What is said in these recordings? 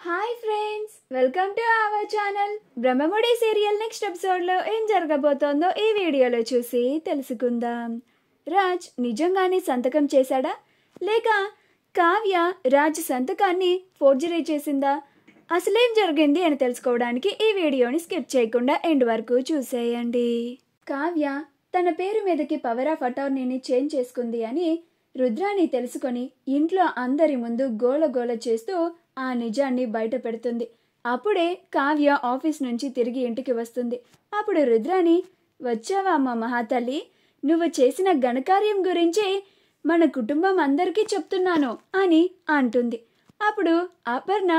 Hi friends, welcome to our channel. Brahmamudi serial next ఎపిసోడ్లో ఏం జరగబోతోందో ఈ వీడియోలో చూసి తెలుసుకుందాం. రాజ్ నిజంగానే సంతకం చేశాడా, లేక కావ్య రాజ్ సంతకాన్ని ఫోర్జరీ చేసిందా? అసలేం జరిగింది అని తెలుసుకోవడానికి ఈ వీడియోని స్కిప్ చేయకుండా ఎండ్ వరకు చూసేయండి. కావ్య తన పేరు మీదకి పవర్ ఆఫ్ అటార్నీని చేంజ్ చేసుకుంది అని రుద్రాని తెలుసుకొని ఇంట్లో అందరి ముందు గోల చేస్తూ ఆ నిజాన్ని బయట పెడుతుంది. అప్పుడే కావ్య ఆఫీస్ నుంచి తిరిగి ఇంటికి వస్తుంది. అప్పుడు రుద్రాని, వచ్చావా అమ్మ మహాతల్లి, నువ్వు చేసిన ఘనకార్యం గురించి మన కుటుంబం అందరికీ చెప్తున్నాను అని అంటుంది. అప్పుడు అపర్ణ,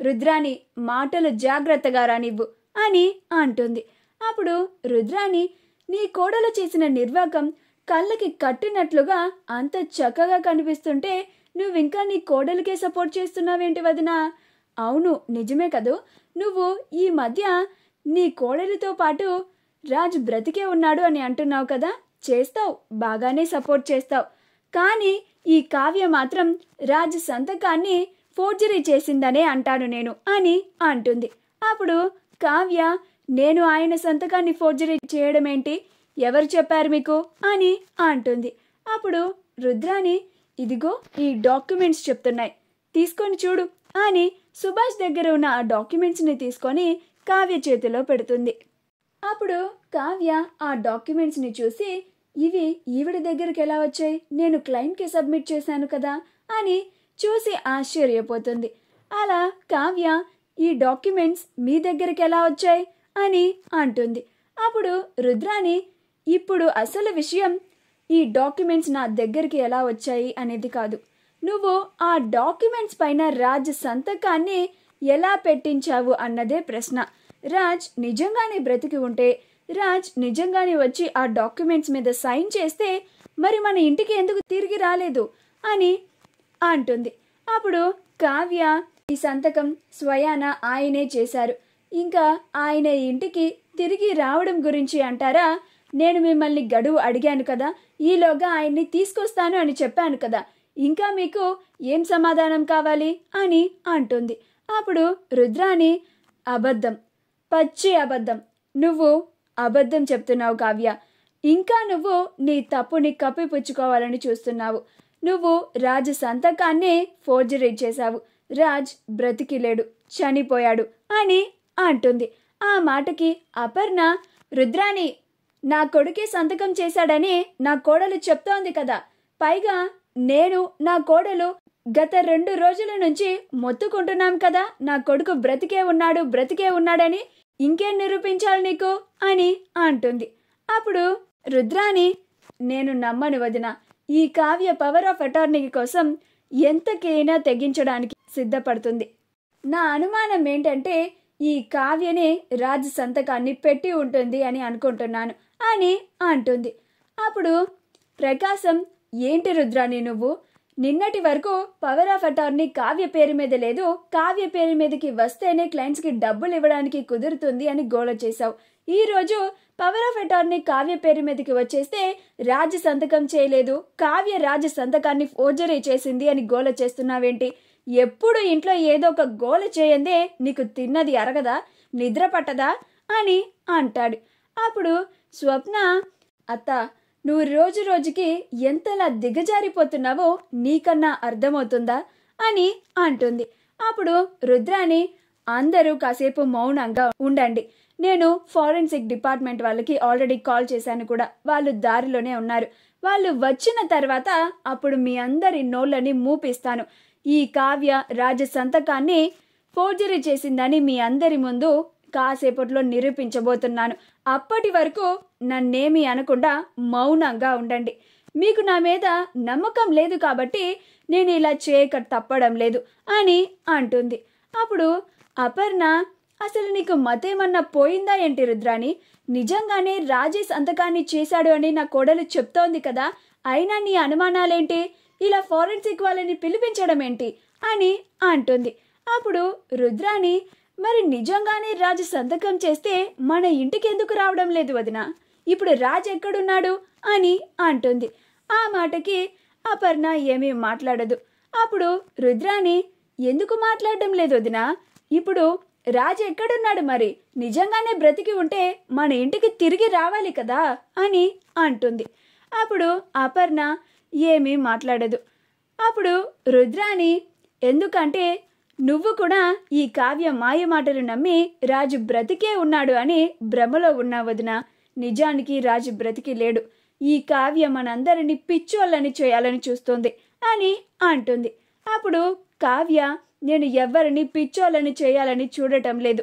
రుద్రాని మాటలు జాగ్రత్తగా రానివ్వు అని అంటుంది. అప్పుడు రుద్రాని, నీ కోడలు చేసిన నిర్వాకం కళ్ళకి కట్టినట్లుగా అంత చక్కగా కనిపిస్తుంటే నువ్వింకా నీ కోడలికే సపోర్ట్ చేస్తున్నావేంటి వదినా? అవును, నిజమే కదూ, నువ్వు ఈ మధ్య నీ కోడలితో పాటు రాజ్ బ్రతికే ఉన్నాడు అని అంటున్నావు కదా, చేస్తావు, బాగానే సపోర్ట్ చేస్తావు. కానీ ఈ కావ్య మాత్రం రాజ్ సంతకాన్ని ఫోర్జరీ చేసిందనే అంటాను నేను అని అంటుంది. అప్పుడు కావ్య, నేను ఆయన సంతకాన్ని ఫోర్జరీ చేయడం ఏంటి, ఎవరు చెప్పారు మీకు అని అంటుంది. అప్పుడు రుద్రాని, ఇదిగో ఈ డాక్యుమెంట్స్ చెప్తున్నాయి, తీసుకొని చూడు అని సుభాష్ దగ్గర ఉన్న ఆ డాక్యుమెంట్స్ని తీసుకొని కావ్య చేతిలో పెడుతుంది. అప్పుడు కావ్య ఆ డాక్యుమెంట్స్ని చూసి, ఇవి ఈవిడ దగ్గరికి ఎలా వచ్చాయి, నేను క్లయింట్కి సబ్మిట్ చేశాను కదా అని చూసి ఆశ్చర్యపోతుంది. అలా కావ్య, ఈ డాక్యుమెంట్స్ మీ దగ్గరికి ఎలా వచ్చాయి అని అంటుంది. అప్పుడు రుద్రాని, ఇప్పుడు అసలు విషయం ఈ డాక్యుమెంట్స్ నా దగ్గరికి ఎలా వచ్చాయి అనేది కాదు, నువ్వు ఆ డాక్యుమెంట్స్ పైన రాజ్ సంతకాన్ని ఎలా పెట్టించావు అన్నదే ప్రశ్న. రాజ్ నిజంగానే బ్రతికి ఉంటే, రాజ్ నిజంగానే వచ్చి ఆ డాక్యుమెంట్స్ మీద సైన్ చేస్తే మరి మన ఇంటికి ఎందుకు తిరిగి రాలేదు అని అంటుంది. అప్పుడు కావ్య, ఈ సంతకం స్వయాన ఆయనే చేశారు, ఇంకా ఆయన ఇంటికి తిరిగి రావడం గురించి అంటారా? నేను మిమ్మల్ని గడువు అడిగాను కదా, ఈలోగా ఆయన్ని తీసుకొస్తాను అని చెప్పాను కదా, ఇంకా మీకు ఏం సమాధానం కావాలి అని అంటుంది. అప్పుడు రుద్రాని, అబద్ధం, పచ్చి అబద్ధం, నువ్వు అబద్ధం చెప్తున్నావు కావ్య, ఇంకా నువ్వు నీ తప్పుని కప్పిపుచ్చుకోవాలని చూస్తున్నావు. నువ్వు రాజ్ సంతకాన్నే ఫోర్జరీ చేశావు, రాజ్ బ్రతికి లేడు, చనిపోయాడు అని అంటుంది. ఆ మాటకి అపర్ణ, రుద్రాని, నా కొడుకే సంతకం చేశాడని నా కోడలు చెప్తోంది కదా, పైగా నేను నా కోడలు గత 2 రోజుల నుంచి మొత్తుకుంటున్నాం కదా నా కొడుకు బ్రతికే ఉన్నాడని, ఇంకేం నిరూపించాలి నీకు అని అంటుంది. అప్పుడు రుద్రాని, నేను నమ్మను వదిన, ఈ కావ్య పవర్ ఆఫ్ అటార్నీ కోసం ఎంతకైనా తెగించడానికి సిద్ధపడుతుంది. నా అనుమానం ఏంటంటే ఈ కావ్యనే రాజ్ సంతకాన్ని పెట్టి ఉంటుంది అని అనుకుంటున్నాను అని అంటుంది. అప్పుడు ప్రకాశం, ఏంటి రుద్రాని నువ్వు, నిన్నటి వరకు పవర్ ఆఫ్ అటార్నీ కావ్య పేరు మీద లేదు, కావ్య పేరు మీదకి వస్తేనే క్లయింట్స్కి డబ్బులు ఇవ్వడానికి కుదురుతుంది అని గోల చేశావు. ఈరోజు పవర్ ఆఫ్ అటార్నీ కావ్య పేరు మీదకి వచ్చేస్తే రాజ్ సంతకం చేయలేదు, కావ్య రాజ్ సంతకాన్ని ఫోర్జరీ చేసింది అని గోల చేస్తున్నావేంటి? ఎప్పుడు ఇంట్లో ఏదో ఒక గోల చేయందే నీకు తిన్నది అరగదా, నిద్ర పట్టదా అని అంటాడు. అప్పుడు స్వప్న, అత్త, నువ్వు రోజు రోజుకి ఎంతలా దిగజారిపోతున్నావో నీకన్నా అర్థమవుతుందా అని అంటుంది. అప్పుడు రుద్రాని, అందరూ కాసేపు మౌనంగా ఉండండి, నేను ఫారెన్సిక్ డిపార్ట్మెంట్ వాళ్ళకి ఆల్రెడీ కాల్ చేశాను కూడా, వాళ్ళు దారిలోనే ఉన్నారు, వాళ్ళు వచ్చిన తర్వాత అప్పుడు మీ అందరి నోళ్ళని మూపిస్తాను. ఈ కావ్య రాజ సంతకాన్ని ఫోర్జరీ చేసిందని మీ అందరి ముందు కాసేపట్లో నిరూపించబోతున్నాను. అప్పటి వరకు నన్నేమీ అనకుండా మౌనంగా ఉండండి. మీకు నా మీద నమ్మకం లేదు కాబట్టి నేను ఇలా చేయక తప్పడం లేదు అని అంటుంది. అప్పుడు అపర్ణ, అసలు నీకు మతేమన్నా పోయిందా ఏంటి రుద్రాని, నిజంగానే రాజే సంతకాన్ని చేశాడు అని నా కోడలు చెప్తోంది కదా, అయినా నీ అనుమానాలేంటి, ఇలా ఫారెన్సిక్ వాళ్ళని పిలిపించడం ఏంటి అని అంటుంది. అప్పుడు రుద్రాని, మరి నిజంగానే రాజు సంతకం చేస్తే మన ఇంటికి ఎందుకు రావడం లేదు వదిన, ఇప్పుడు రాజ్ ఎక్కడున్నాడు అని అంటుంది. ఆ మాటకి అపర్ణ ఏమీ మాట్లాడదు. అప్పుడు రుద్రాని, ఎందుకు మాట్లాడడం లేదు వదినా? ఇప్పుడు రాజ్ ఎక్కడున్నాడు మరి? నిజంగానే బ్రతికి ఉంటే మన ఇంటికి తిరిగి రావాలి కదా అని అంటుంది. అప్పుడు అపర్ణ ఏమీ మాట్లాడదు. అప్పుడు రుద్రాని, ఎందుకంటే నువ్వు కూడా ఈ కావ్య మాయ మాటలు నమ్మి రాజు బ్రతికే ఉన్నాడు అని భ్రమలో ఉన్నావు వదినా. నిజానికి రాజు బ్రతికి లేడు. ఈ కావ్య మనందరినీ పిచ్చోళ్ళని చేయాలని చూస్తోంది అని అంటుంది. అప్పుడు కావ్య, నేను ఎవ్వరిని పిచ్చోళ్ళని చేయాలని చూడటం లేదు.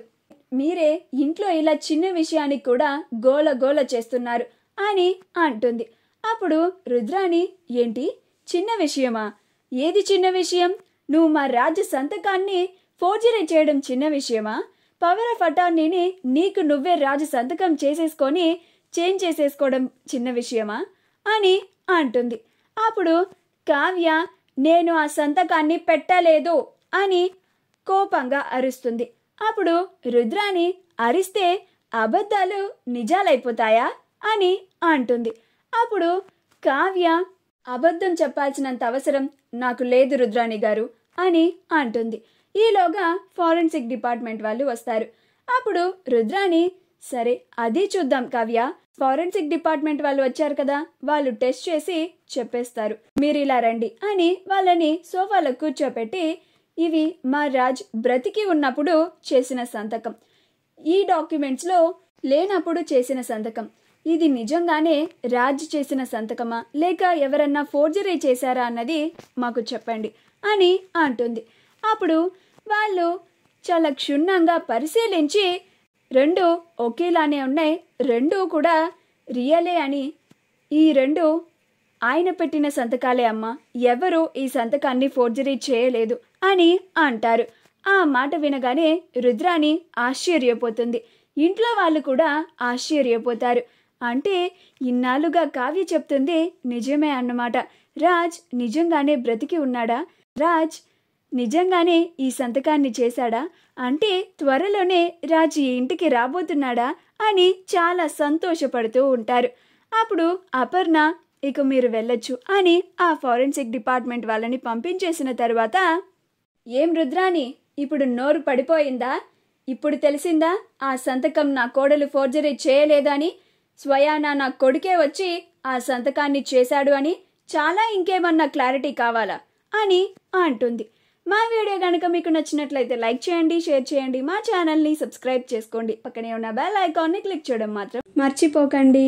మీరే ఇంట్లో ఇలా చిన్న విషయానికి కూడా గోల గోల చేస్తున్నారు అని అంటుంది. అప్పుడు రుద్రాని, ఏంటి చిన్న విషయమా? ఏది చిన్న విషయం? నువ్వు మా రాజు సంతకాన్ని ఫోర్జరీ చేయడం చిన్న విషయమా? పవర్ ఆఫ్ అటార్నీని నీకు నువ్వే రాజు సంతకం చేసేసుకొని చేంజ్ చేసేసుకోవడం చిన్న విషయమా అని అంటుంది. అప్పుడు కావ్య, నేను ఆ సంతకాన్ని పెట్టలేదు అని కోపంగా అరుస్తుంది. అప్పుడు రుద్రాని, అరిస్తే అబద్ధాలు నిజాలైపోతాయా అని అంటుంది. అప్పుడు కావ్య, అబద్ధం చెప్పాల్సినంత అవసరం నాకు లేదు రుద్రాణి గారు అని అంటుంది. ఈలోగా ఫారెన్సిక్ డిపార్ట్మెంట్ వాళ్ళు వస్తారు. అప్పుడు రుద్రాణి, సరే అది చూద్దాం కావ్య, ఫారెన్సిక్ డిపార్ట్మెంట్ వాళ్ళు వచ్చారు కదా, వాళ్ళు టెస్ట్ చేసి చెప్పేస్తారు, మీరు ఇలా రండి అని వాళ్ళని సోఫాలో కూర్చోపెట్టి, ఇవి మా రాజ్ బ్రతికి ఉన్నప్పుడు చేసిన సంతకం, ఈ డాక్యుమెంట్స్లో లేనప్పుడు చేసిన సంతకం, ఇది నిజంగానే రాజ్ చేసిన సంతకమా లేక ఎవరన్నా ఫోర్జరీ చేశారా అన్నది మాకు చెప్పండి అని అంటుంది. అప్పుడు వాళ్ళు చాలా క్షుణ్ణంగా పరిశీలించి, రెండు ఒకేలానే ఉన్నాయి, రెండూ కూడా రియలే అని, ఈ రెండు ఆయన పెట్టిన సంతకాలే అమ్మా, ఎవరు ఈ సంతకాన్ని ఫోర్జరీ చేయలేదు అని అంటారు. ఆ మాట వినగానే రుద్రాని ఆశ్చర్యపోతుంది. ఇంట్లో వాళ్ళు కూడా ఆశ్చర్యపోతారు. అంటే ఇన్నాళ్ళుగా కావ్య చెప్తుంది నిజమే అన్నమాట. రాజ్ నిజంగానే బ్రతికి ఉన్నాడా? రాజ్ నిజంగానే ఈ సంతకాన్ని చేశాడా? అంటే త్వరలోనే రాజ్ ఈ ఇంటికి రాబోతున్నాడా అని చాలా సంతోషపడుతూ ఉంటారు. అప్పుడు అపర్ణ, ఇక మీరు వెళ్ళొచ్చు అని ఆ ఫారెన్సిక్ డిపార్ట్మెంట్ వాళ్ళని పంపించేసిన తర్వాత, ఏం రుద్రాని, ఇప్పుడు నోరు పడిపోయిందా? ఇప్పుడు తెలిసిందా ఆ సంతకం నా కోడలు ఫోర్జరీ చేయలేదని? స్వయానా నా కొడుకే వచ్చి ఆ సంతకాన్ని చేశాడు అని? చాలా ఇంకేమన్నా క్లారిటీ కావాలా అని అంటుంది. మా వీడియో కనుక మీకు నచ్చినట్లయితే లైక్ చేయండి, షేర్ చేయండి, మా ఛానల్ని సబ్స్క్రైబ్ చేసుకోండి, పక్కనే ఉన్న బెల్ ఐకాన్ని క్లిక్ చేయడం మాత్రం మర్చిపోకండి.